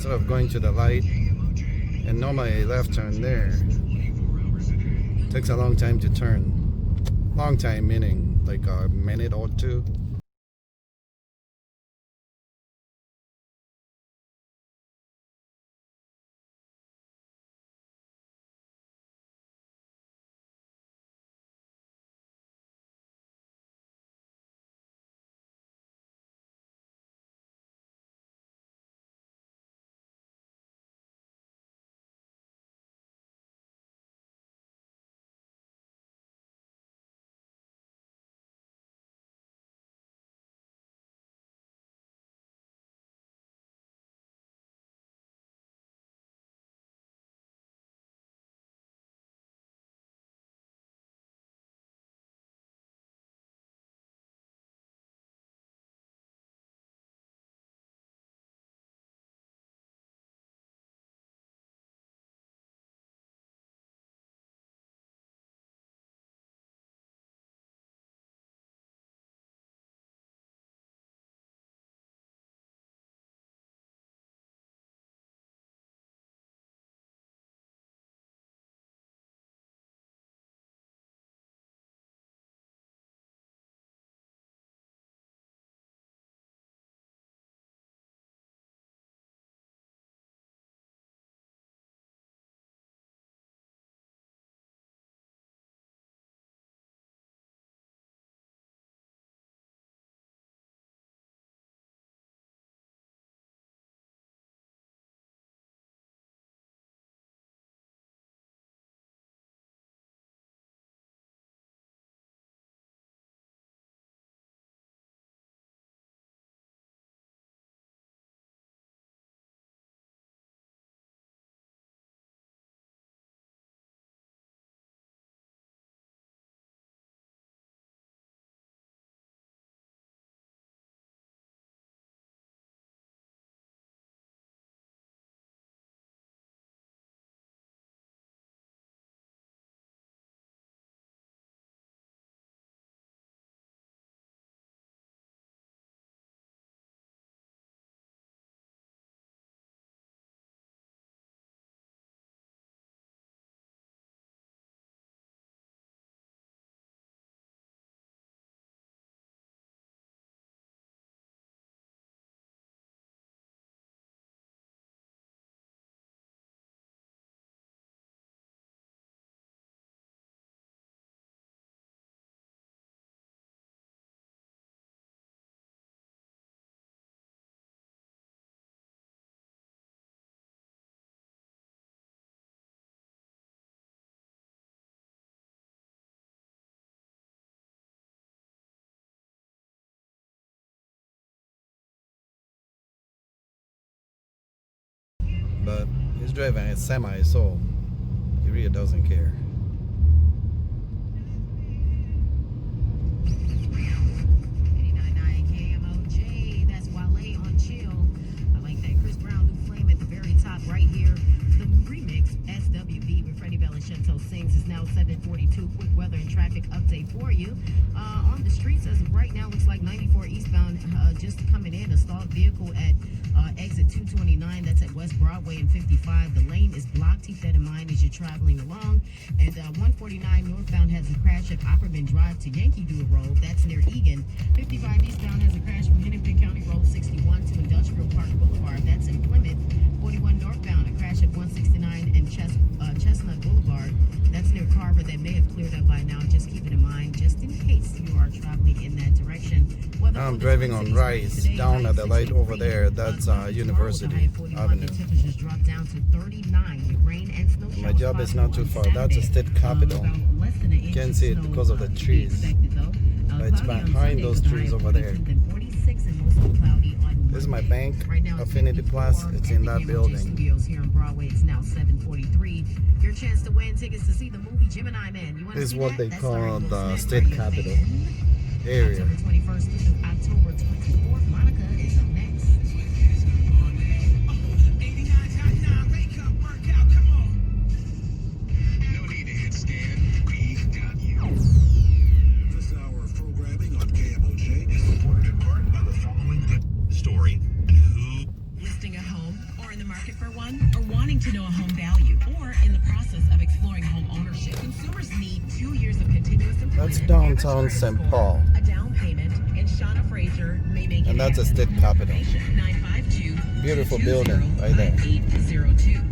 instead of going to the light and normally a left turn there. Takes a long time to turn. Long time meaning like a minute or two. But he's driving a semi, so he really doesn't care. Right here, the remix SWV with Freddie Bellicento sings is now 7:42. Quick weather and traffic update for you. On the streets as of right now, looks like 94 eastbound just coming in. A stalled vehicle at exit 229. That's at West Broadway and 55. The lane is blocked. Keep that in mind as you're traveling along. And 149 northbound has a crash at Opperman Drive to Yankee Doodle Road. That's near Egan. 55 eastbound has a crash from Hennepin County Road 61 to Industrial Park Boulevard. That's in Plymouth. 41 northbound, a crash at 169 and Chestnut Boulevard. That's near Carver. That may have cleared up by now. Just keep it in mind, just in case you are traveling in that direction. I'm driving on Rice, down at the light over there. That's University Avenue. Temperatures drop down to 39 with rain and snow. My job is not too far. That's the state capitol. You can't see it because of the trees. But it's behind those trees over there. This is my bank, Affinity Plus. It's in that building. Studios here on Broadway. It's now 7:43. Your chance to win tickets to see the movie Gemini Man. You want This is to see what that? they That's call starting the November state 30th. capitol area. October 21st through October 24th. Monica is up next. No need to hit scan. We've got you. This hour of programming on KMOJ is supported in part by the following story. And who? Listing a home or in the market one, or wanting to know a home value, or in the process of exploring home ownership. Consumers need 2 years of continuous employment. That's downtown average St. credit score, Paul. a down payment, and Shauna Fraser may make And it that's a happen. state capital. 952 Beautiful building right there. 5802.